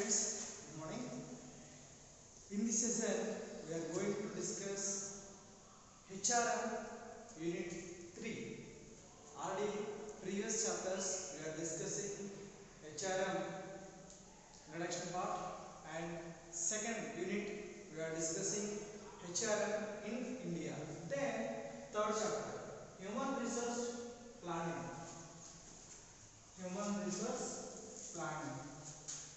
students, good morning. In this session, we are going to discuss HRM Unit 3. Already previous chapters we are discussing HRM introduction part, and second unit we are discussing HRM in India. Then third chapter, Human Resource Planning. Human Resource Planning.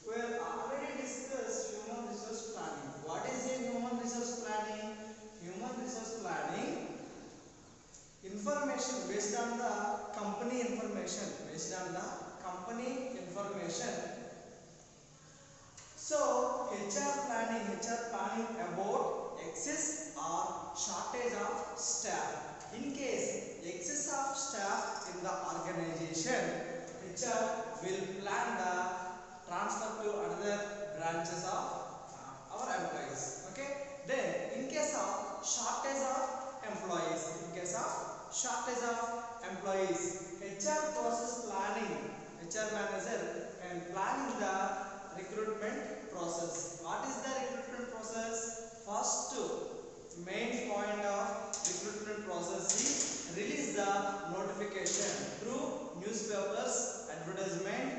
We have already discussed human resource planning. What is a human resource planning? Human resource planning, information based on the company information. Based on the company information. So HR planning about excess or shortage of staff. In case excess of staff in the organization, HR will plan the transfer to another branches of our employees. Okay. Then in case of shortage of employees, HR process planning. HR manager can plan the recruitment process. What is the recruitment process? First main point of recruitment process is release the notification through newspapers, advertisement,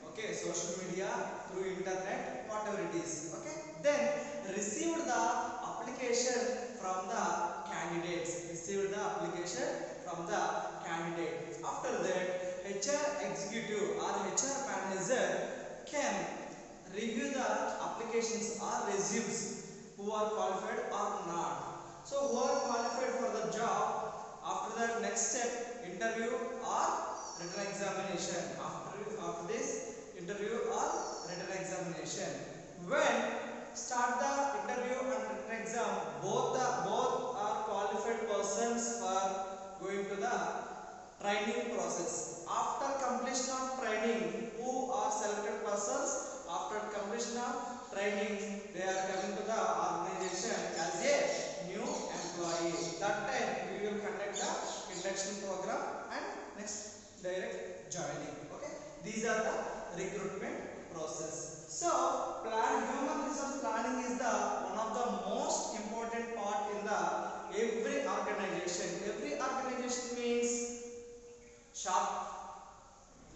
okay, social media, through internet, whatever it is. Okay. Then receive the application from the candidates. After that, HR executive or HR manager can review the applications or resumes who are qualified or not. So who are qualified for the job, after that next step, interview or written examination. After this, interview or written examination. When start the interview and written exam, both are qualified persons for going to the training process. After completion of training, who are selected persons? After completion of training, they are coming to the organization as a new employee. That time we will conduct the induction program and next direct joining. Okay, these are the recruitment process. So human resource planning is the one of the most important part in the every organization. Every organization means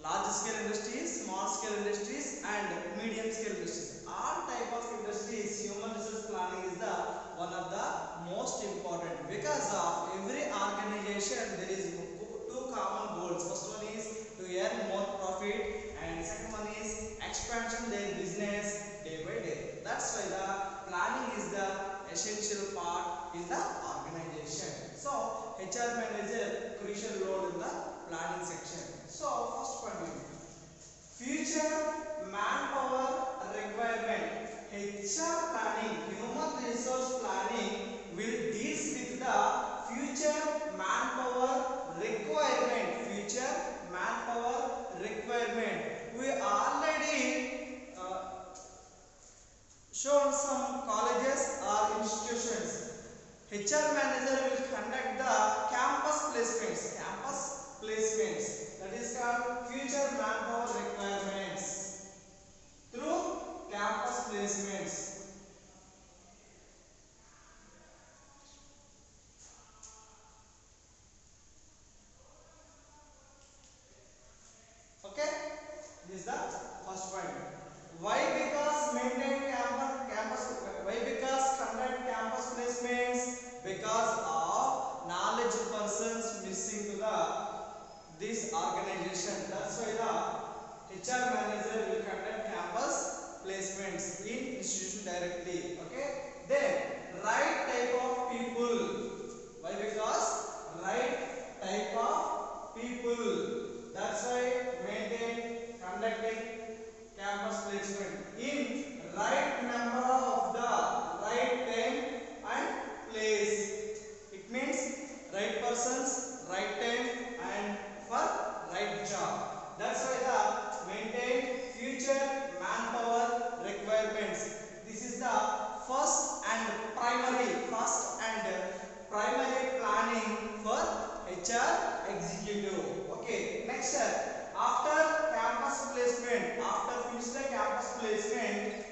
large scale industries, small scale industries, and medium scale industries. All type of industries, human resource planning is the one of the most important, because of every organization there is two common goals. First one is to earn more profit, and second one is expansion their business day by day. That's why the planning is the essential part in the organization. So HR manager crucial role in the planning section. So first point, future manpower requirement. HR planning, human resource planning will deals with the future manpower requirement. We already shown some colleges or institutions. HR manager will conduct the campus placements. That is called future manpower requirements through campus placements. Okay, this is the first point. Why? Because conduct campus placements, because of knowledge persons missing to this organization. That's why the HR manager will conduct campus placements in institution directly. Okay. Then right type of people. Why? Because right type of people. That's why conducting campus placement in right number of the right time and place. It means right persons, right time, and for right job. That's why the maintain future manpower requirements. This is the first and primary planning for HR executive. Okay. Next, after finish the campus placement,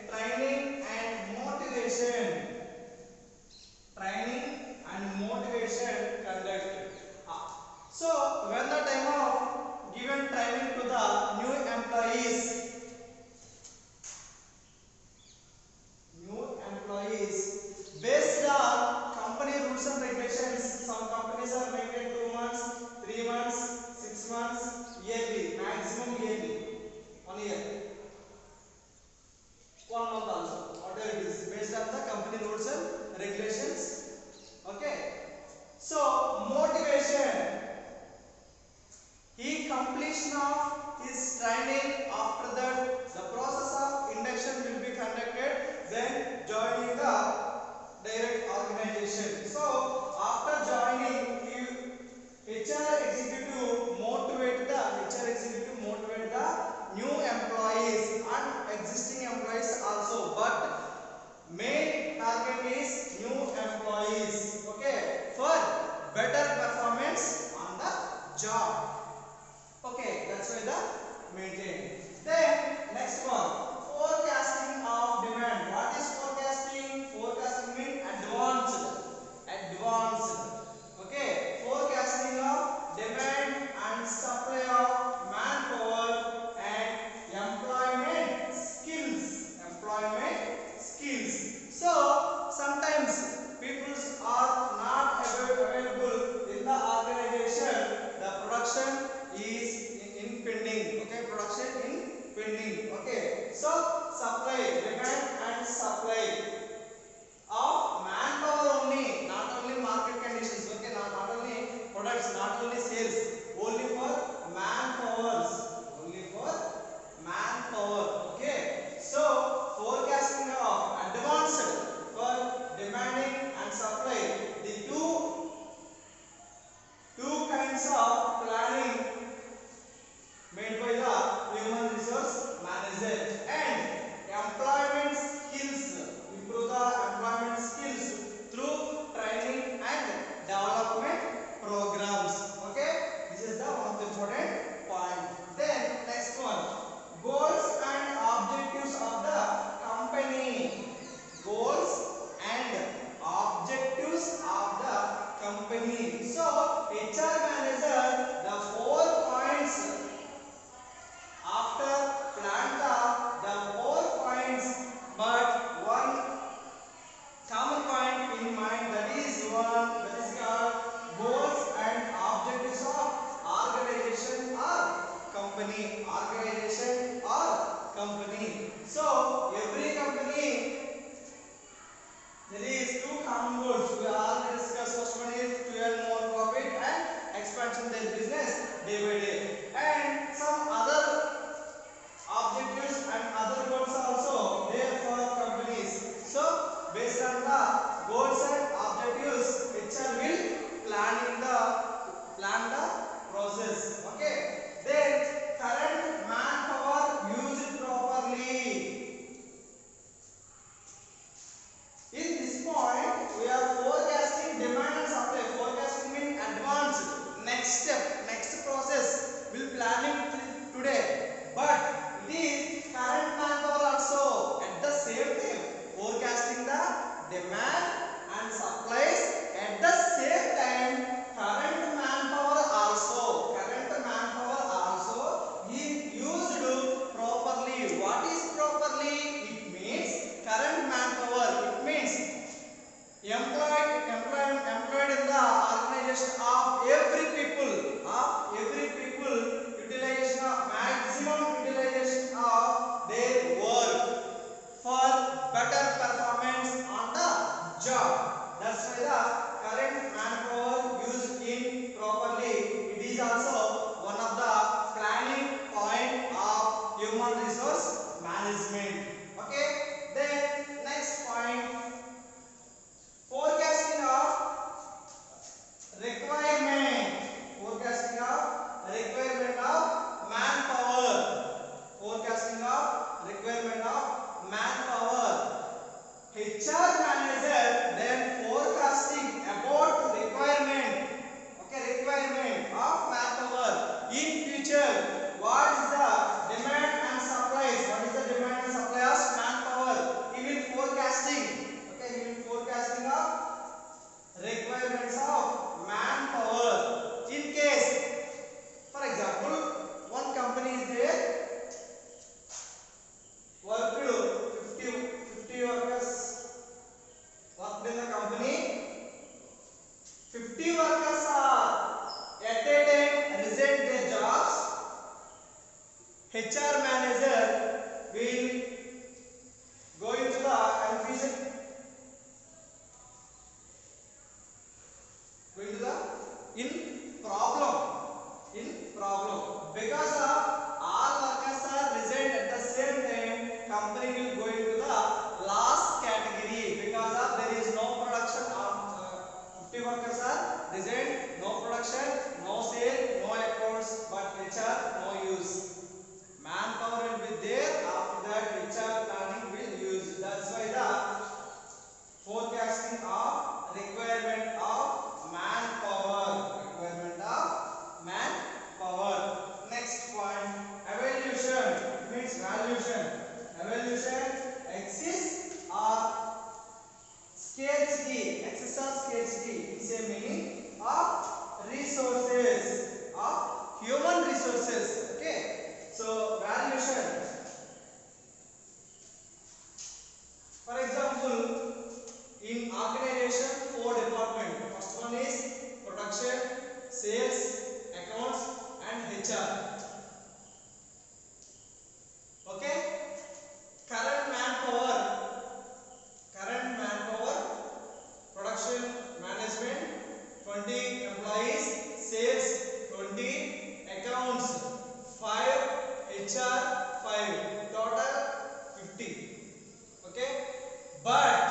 but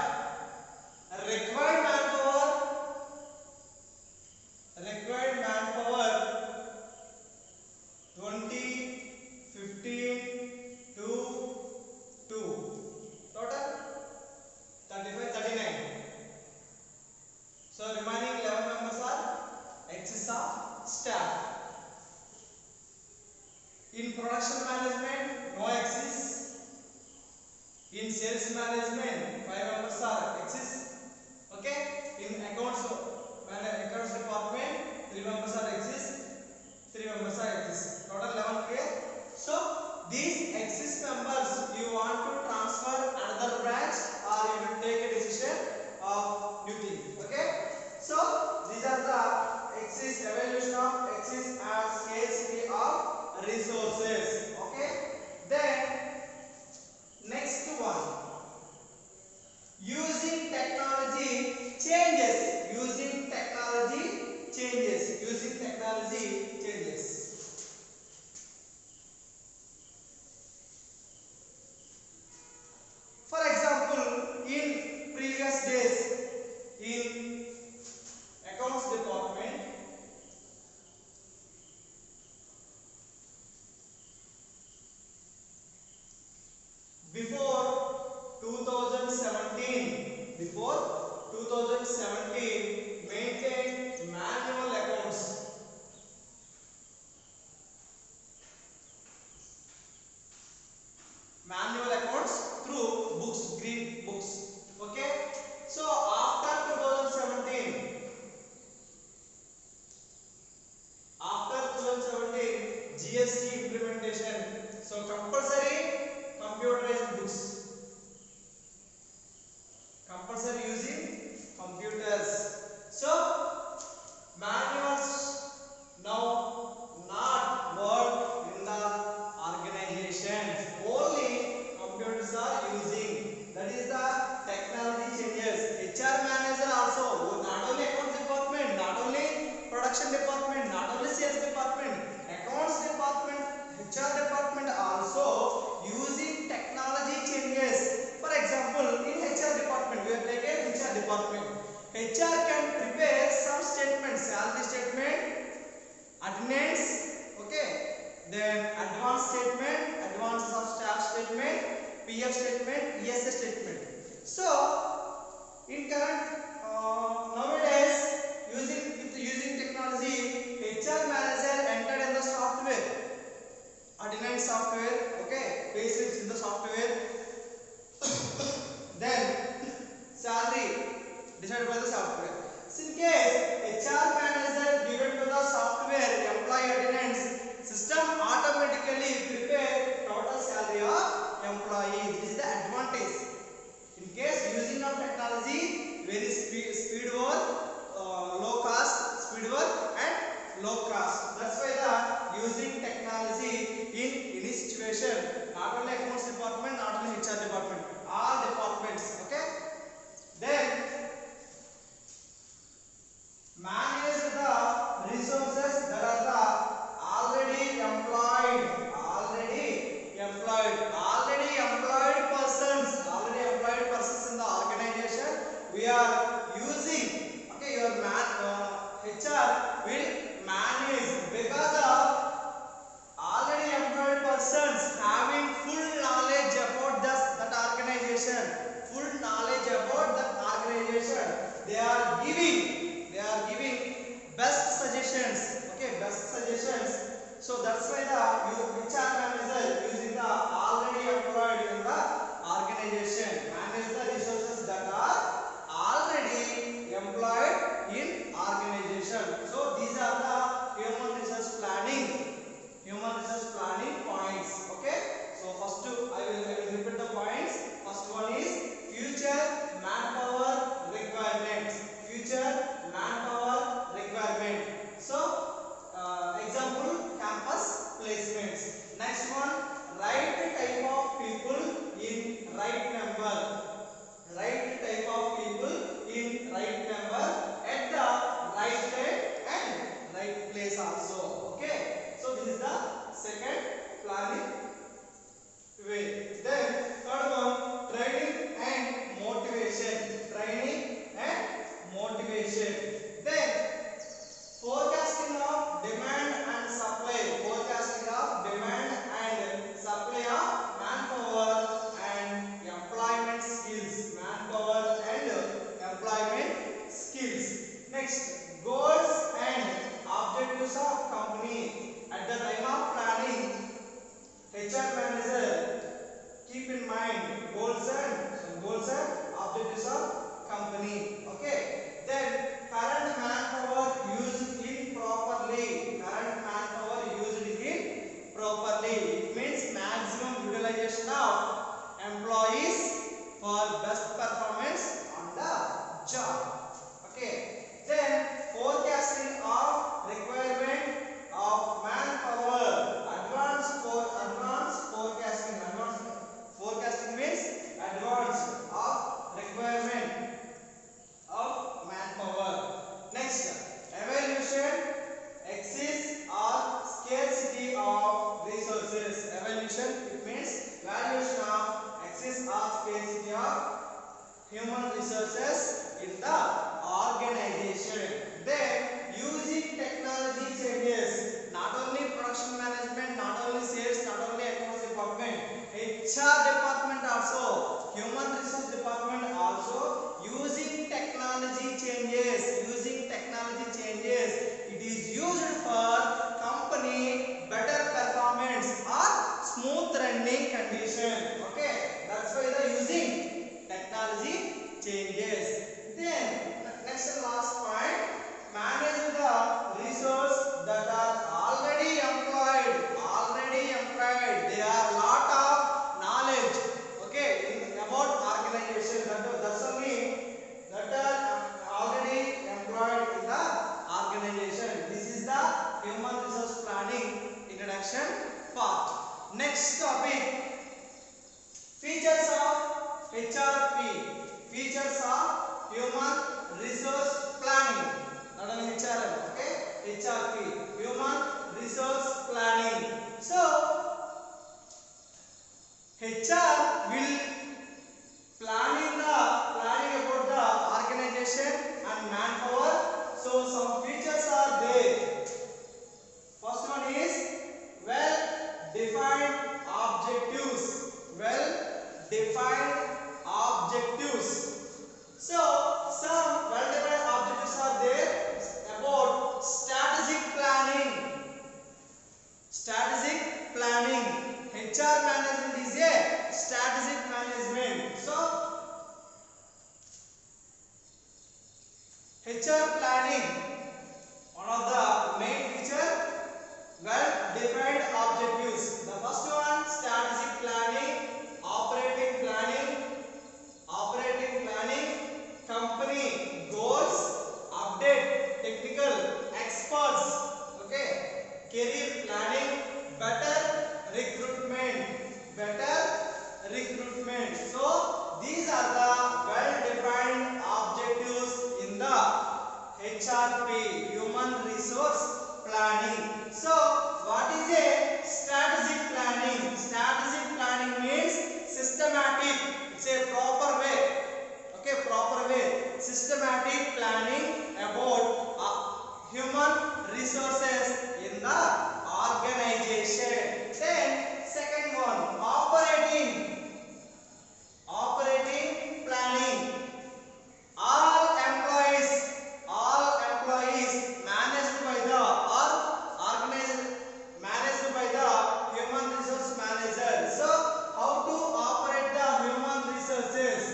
required manpower 20, 15 to 2, total 35, 39. So remaining 11 members are excess of staff. In production management, no excess. In sales management, 5 members are excess. Okay. In accounts department, 3 members are excess. 3 members are excess. Total 11 clear. So these excess members you want to transfer another branch or you will take a decision of new thing. Okay. So these are the excess evaluation of excess and scarcity of resources. Okay. Then next one, using technology changes. Using technology changes. Using technology changes. For example, in previous days, in accounts department, before 2017, maintained manual accounts. Manual accounts through books, green books. Okay. So after 2017, GST implementation. So compulsory computerized books. Compulsory using computers. So manuals now not work in the organizations. Only computers are using. That is the technology changes. HR manager also, not only accounts department, not only production department, not only sales department, accounts department, HR department also using technology changes. For example, in HR department, we have taken HR department. HR can prepare some statements, salary statement, attendance, okay, then advance statement, advance of staff statement, PF statement, ESS statement. So in current nowadays, using technology, HR manager entered in the software, attendance software, okay, payslips in the software, then salary decided by the software. So in case HR manager given to the software employee attendance, system automatically prepare total salary of employee. This is the advantage. In case using of technology, very speed work, low cost, speed work and low cost. That's why the using technology in any situation, not only accounts department, not only HR department, all departments. Okay. Then manage the resources that are the already employed for best performance on the job. Okay. Then forecasting of requirement of manpower. Advanced forecasting. Advanced forecasting means advanced of requirement of manpower. Next, evaluation, excess or scarcity of resources. Evaluation, it means valuation of excess or scarcity of human resources in the organization. Then using technology changes, not only production management, not only sales, not only accounts department, HR department also, human resource department also using technology changes. Using technology changes, it is used for company better performance or smooth running condition. Okay, that's why the using technology changes. Then next and last point, manage the resource that are already employed. Already employed. They are lot of knowledge. Okay, about organization. That's only that are already employed in the organization. This is the human resource planning introduction part. Next topic. Features of HRP. Features of human resource planning. Not only HRM, okay? HRP, human resource planning. So, HR will planning about the organization and manpower. So, some features are there. First one is well-defined objectives. Well-defined objectives. So, some well-defined objectives are there about strategic planning. Strategic planning. HR management is a strategic management. So, HR planning, one of the main feature, well-defined objectives. The first one, strategic planning, operating planning, company goals, update technical experts, okay, career planning, better recruitment. So these are the well-defined objectives in the HRP, human resource planning. So what is a strategic planning? Strategic planning means systematic. It's a proper way. Okay, proper way. Systematic planning about human resources in the organization. Then second one, operating planning. All employees managed by the or organized managed by the human resource manager. So how to operate the human resources?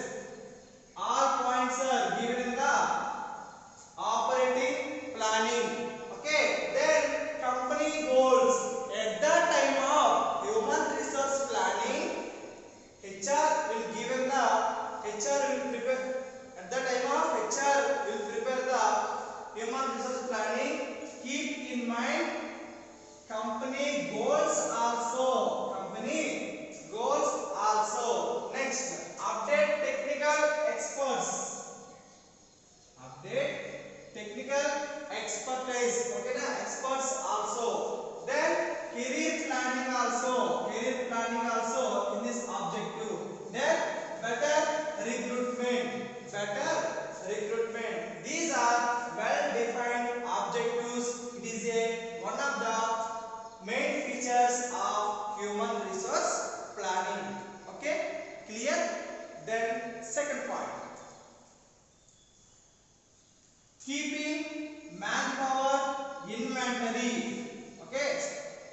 All points are given in the operating planning. Okay, then company goals. At the time of human resource planning, HR will prepare. At the time of HR will prepare the human resource planning. Keep in mind company goals also. Next, update technical expertise. Okay, na experts also. Then career planning also in this objective. Then better recruitment. These are well defined objectives. It is one of the main features of human resource planning. Okay, clear? Then second point, keeping manpower inventory. Okay,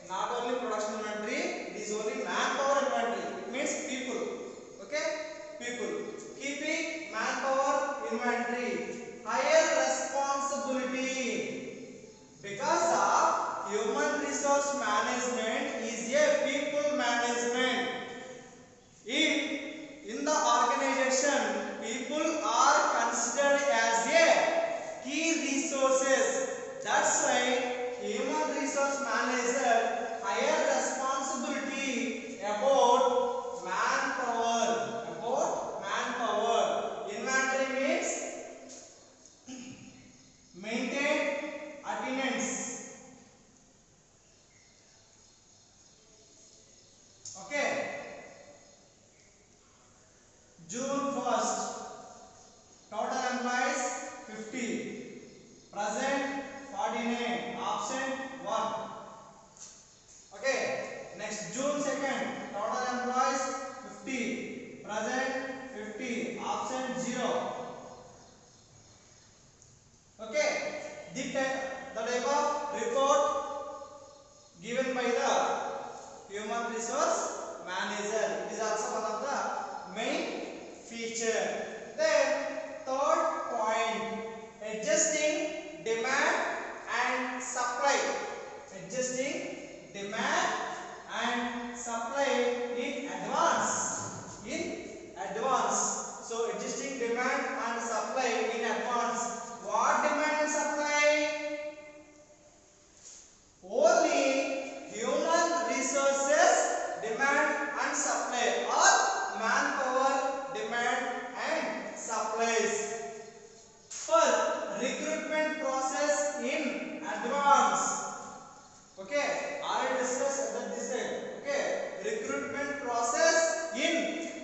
not only production inventory, it is only manpower inventory. It means people. Okay, keeping manpower inventory. Higher responsibility, because of human resource management is a people management. In the organization organization, people are considered as a key resources. That's why human resource manager higher responsibility about manpower. About manpower. Inventory means maintain attendance. Okay. June 1st, total employees 50, present 49, absent 1. Okay. Next, June 2nd, total employees 50, present 50, absent 0. Okay. The type of report given by the human resource manager. It is also one of the main feature. Then third point, adjusting demand and supply. Adjusting demand and supply in advance. In advance. So adjusting demand and supply in advance. What demand and supply? Only human resources demand and supply, or manpower demand and supplies. For recruitment process in advance. Okay, I discussed that this side. Okay, recruitment process in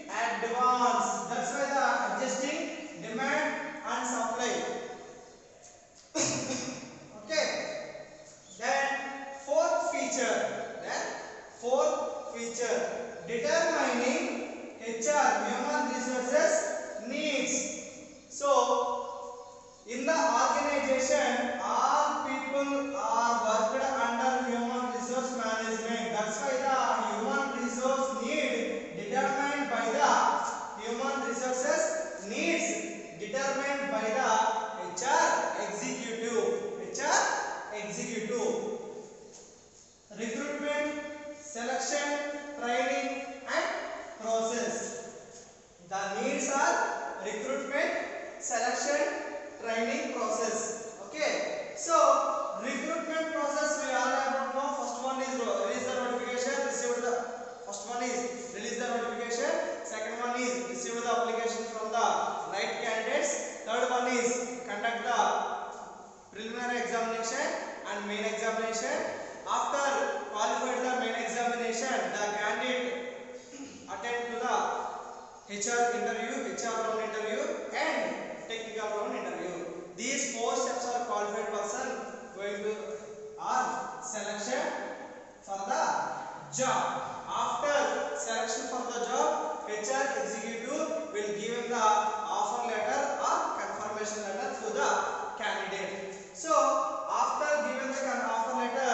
advance. That's why the adjusting demand and supply. Okay. Then fourth feature, determining HR, human resources needs. So in the organization, all people are worked under human resource management. That's why the human resource need determined by the human resources needs determined by the HR executive. Recruitment, selection, training and process. The needs are recruitment, selection, training, process. Okay. So recruitment process we all have to know. First one is release the notification, receive the first one is release the notification. Second one is receive the application from the right candidates. Third one is conduct the preliminary examination and main examination. After qualified the main examination, the candidate attend to the HR interview, HR round interview and technical round interview. These four steps are qualified person going to are selection for the job. After selection for the job, HR executive will give the offer letter or confirmation letter to the candidate. So after giving the offer letter,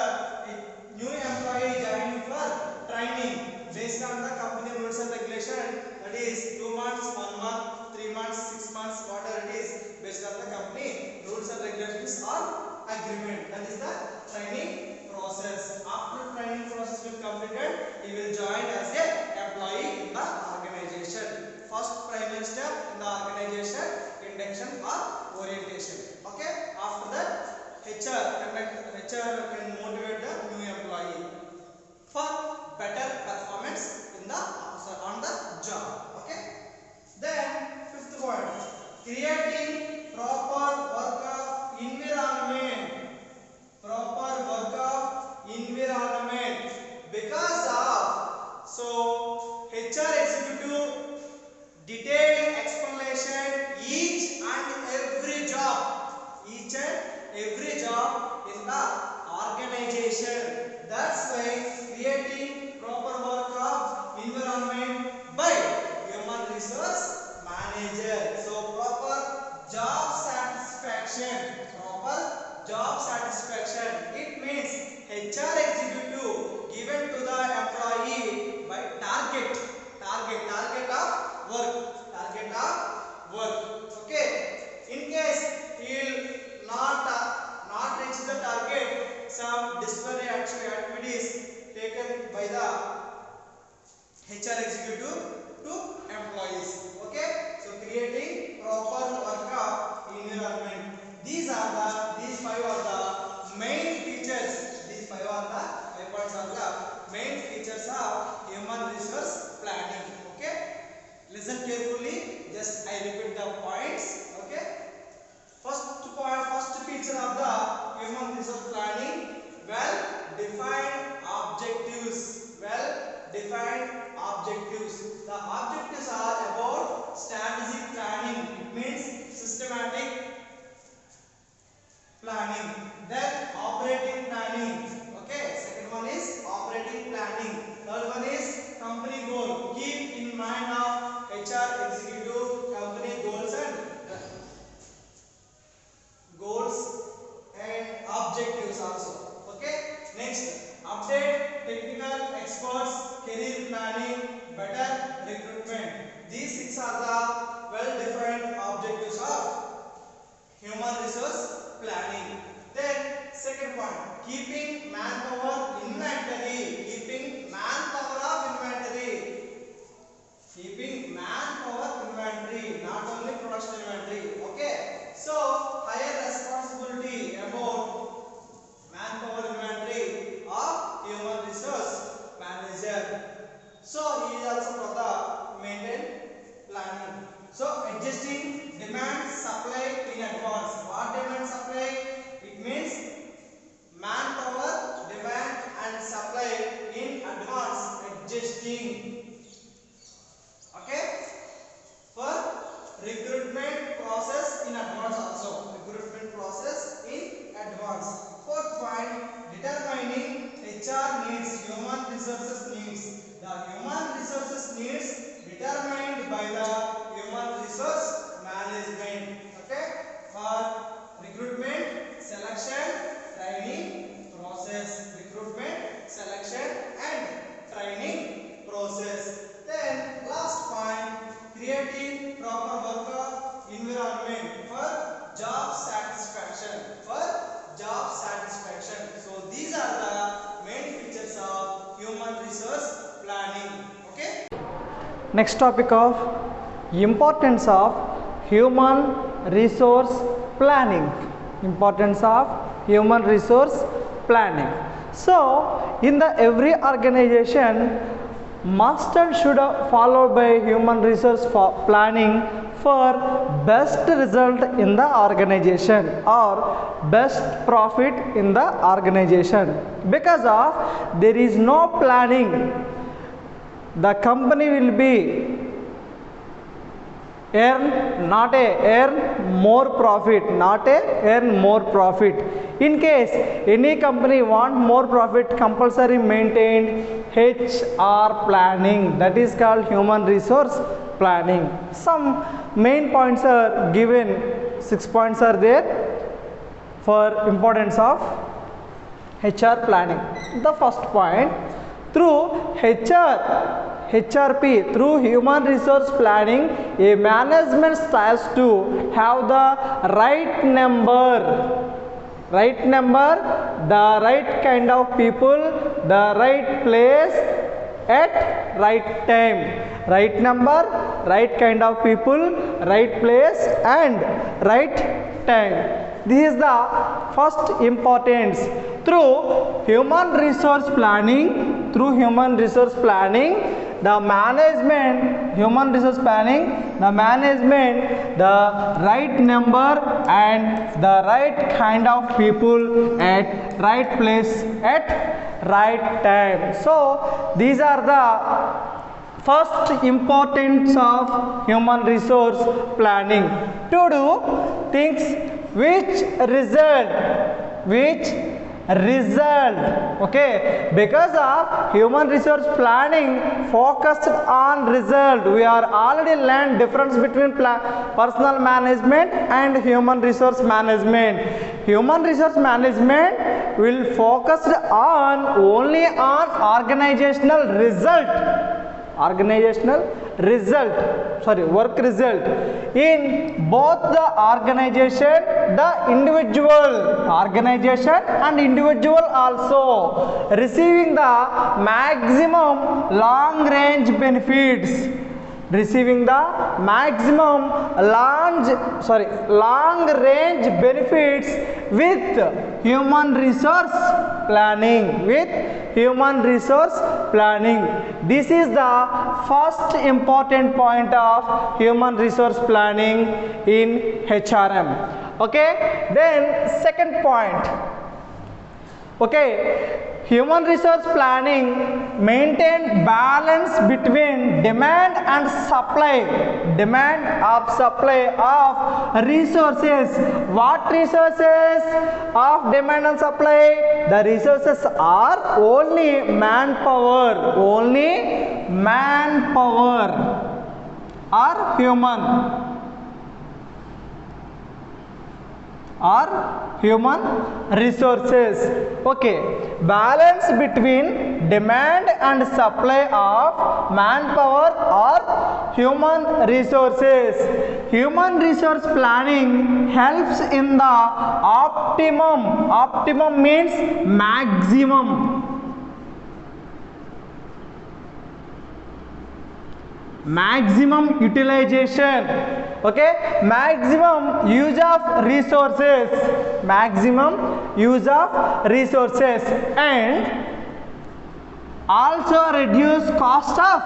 a new employee joining for training based on the company rules and regulation. That is 2 months, 1 month, 3 months, 6 months, whatever it is, based on the company rules and regulations or agreement. That is the training process. After training process will completed, he will join as a employee in the organization. First primary step in the organization, induction or orientation. Okay. After that, HR can motivate the new employee for better performance in the on the job. Okay. Then fifth point, creating proper work of environment. Because of so HR executive detailed explanation each and every job in the organization. That's why creating proper work of environment by human resource manager. So proper job satisfaction. It means HR executive given to the employee by target of work. Okay. In case he will not creating proper work environment. These five are the main features. These five are the 5 points are the main features of human resource planning. Okay, listen carefully. Just I repeat the points. Okay, first point, first feature of the human resource planning: well defined objectives. Well defined objectives. The objectives are about strategic planning. It means systematic planning. Then operating planning. Okay, second one is operating planning. Third one is company goal. Keep in mind of HR executive company goals and objectives also. Okay, next update technical experts, career planning, better recruitment. These six are the well defined objectives of human resource planning. Then second point, keeping manpower inventory. Keeping manpower of inventory. Keeping manpower inventory, not only production inventory. Okay, so higher responsibility about manpower inventory of human resource manager. So he is also for the maintain planning. So adjusting demand supply in advance. What demand supply? It means manpower demand and supply in advance. Adjusting. Okay. For recruitment process in advance also. Recruitment process in advance. Fourth point, determining HR needs, human resources needs. The human resources needs determined by the human resource management. Okay, for recruitment, selection, training process. Recruitment, selection and training process. Then last point, creating proper work environment for job satisfaction. For job satisfaction. So these are the main features of human resource planning. Okay. Next topic of importance of human resource planning. Importance of human resource planning. So in the every organization must and should follow by human resource planning for best result in the organization or best profit in the organization. Because of there is no planning, the company will be earn more profit. In case any company want more profit, compulsory maintained HR planning, that is called human resource planning. Some main points are given, 6 points are there for importance of HR planning. The first point, through HRP, through human resource planning, a management has to have the right number, the right kind of people, the right place at right time. Right number, right kind of people, right place and right time. This is the first importance. Through human resource planning, the management, the right number and the right kind of people at right place at right time. So these are the first importance of human resource planning, to do things which result, okay, because of human resource planning focused on result. We are already learned difference between personal management and human resource management. Human resource management will focus on only on work result. In both the organization, the organization and individual also receiving the maximum long range benefits. receiving the maximum long range benefits with human resource planning. This is the first important point of human resource planning in HRM. Okay, then second point. Okay, human resource planning maintain balance between demand and supply of resources. What resources of demand and supply? The resources are only manpower or human resources. Okay, balance between demand and supply of manpower or human resources. Human resource planning helps in the optimum means maximum utilization. Okay, maximum use of resources and also reduce cost of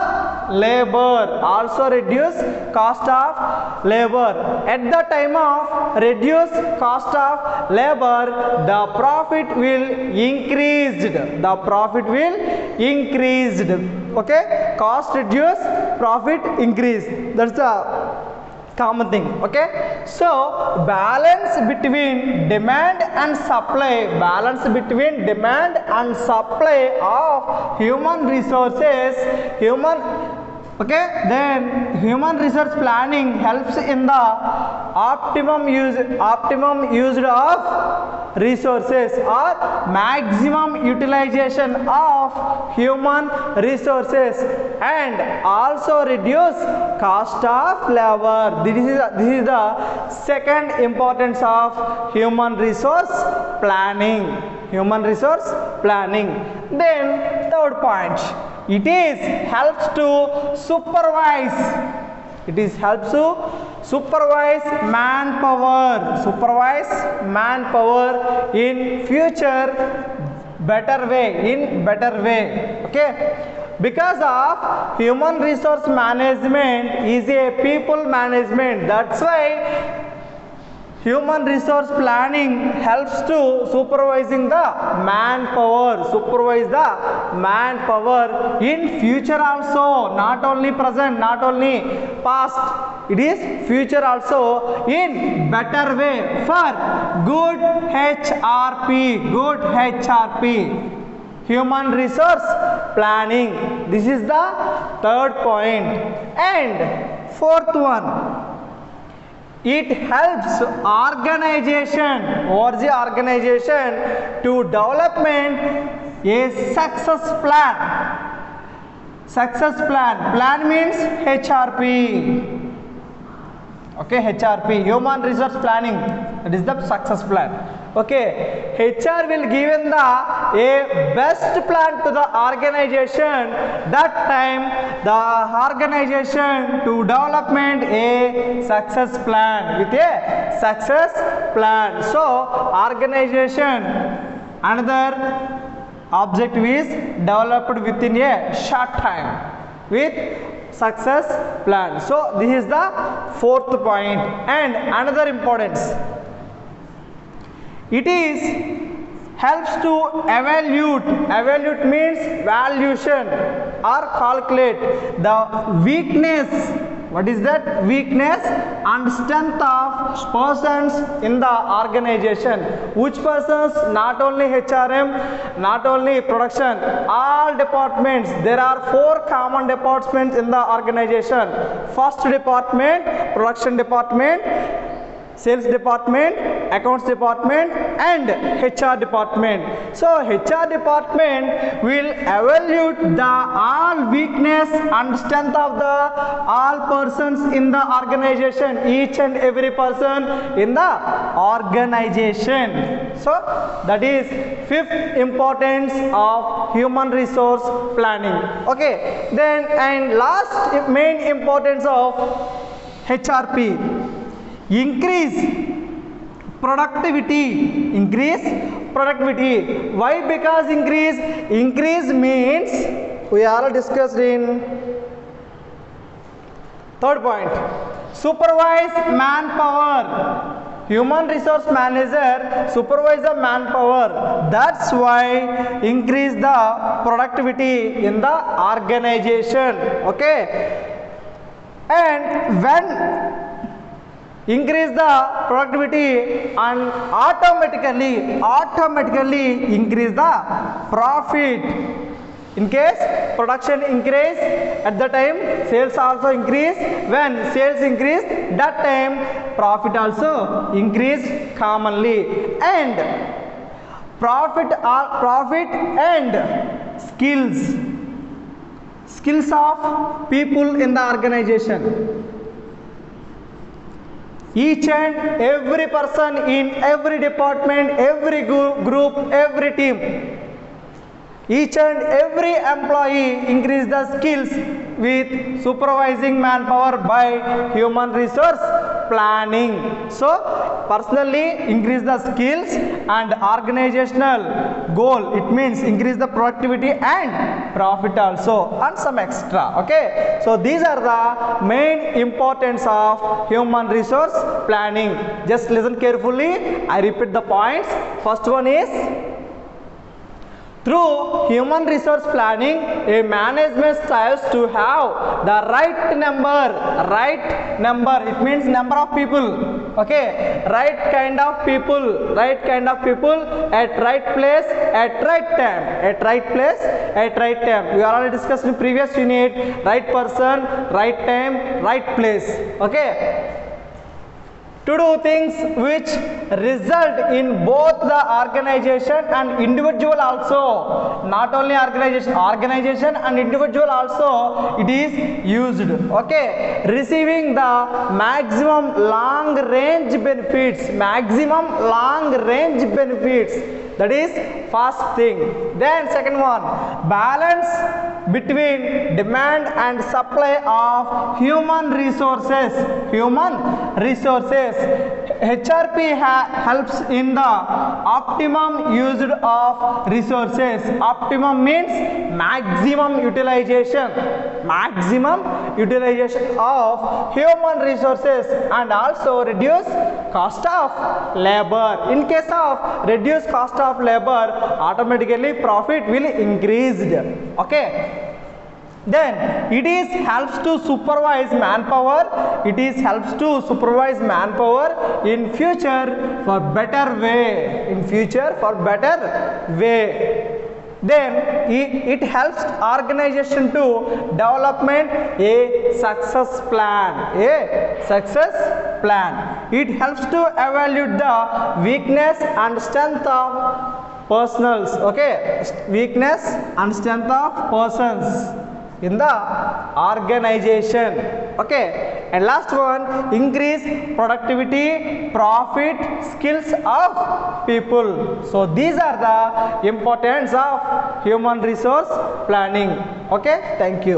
labor. At the time of reduce cost of labor, the profit will increased. Okay, cost reduce, profit increase. That's the common thing. Okay, so balance between demand and supply of human resources. Okay, then human resource planning helps in the optimum use of resources or maximum utilization of human resources and also reduce cost of labor. This is the second importance of human resource planning. Then third point, it helps to supervise manpower in better way. Okay, because of human resource management is a people management. That's why human resource planning helps to supervise the manpower in future also, not only present, not only past, it is future also in better way for good HRP, human resource planning. This is the third point. And fourth one, it helps organization to development a success plan. Plan means HRP. Okay, HRP, human resource planning, that is the success plan. Okay, HR will given a best plan to the organization. That time the organization to development a success plan with a success plan. So organization, another objective is developed within a short time with success plan. So this is the fourth point. And another importance, it helps to evaluate means valuation or calculate the weakness. What is that? Weakness and strength of persons in the organization. Which persons? Not only HRM, not only production, all departments. There are 4 common departments in the organization. First department, production department, sales department, accounts department and HR department. So HR department will evaluate the all weakness and strength of the all persons in the organization, each and every person in the organization. So that is fifth importance of human resource planning. Okay, then and last main importance of HRP, increase productivity. Why? Because increase means we are discussed in third point, supervise manpower. Human resource manager supervise the manpower. That's why increase the productivity in the organization. Okay, and when increase the productivity and automatically increase the profit. In case production increase, at the time sales also increase. When sales increase, that time profit also increase commonly. And profit and skills of people in the organization. Each and every person in every department, every group, every team, each and every employee increase the skills with supervising manpower by human resource planning. So personally increase the skills and organizational goal, it means increase the productivity and profit also and some extra. Okay, so these are the main importance of human resource planning. Just listen carefully, I repeat the points. First one is, through human resource planning, a management strives to have the right number, it means number of people. Okay, right kind of people at right place at right time. We already discussed in previous unit, right person, right time, right place. Okay, to do things which result in both the organization and individual also. Not only organization and individual also it is used. Okay, receiving the maximum long range benefits. That is first thing. Then second one, balance between demand and supply of human resources. HRP helps in the optimum use of resources. Optimum means maximum utilization of human resources and also reduce cost of labor. In case of reduce cost of labor, automatically profit will increase. Okay, then it is helps to supervise manpower. In future for better way. Then it helps organization to development a success plan. It helps to evaluate the weakness and strength of personals. Okay, weakness and strength of persons in the organization. Okay, and last one, increase productivity, profit, skills of people. So these are the importance of human resource planning. Okay, thank you.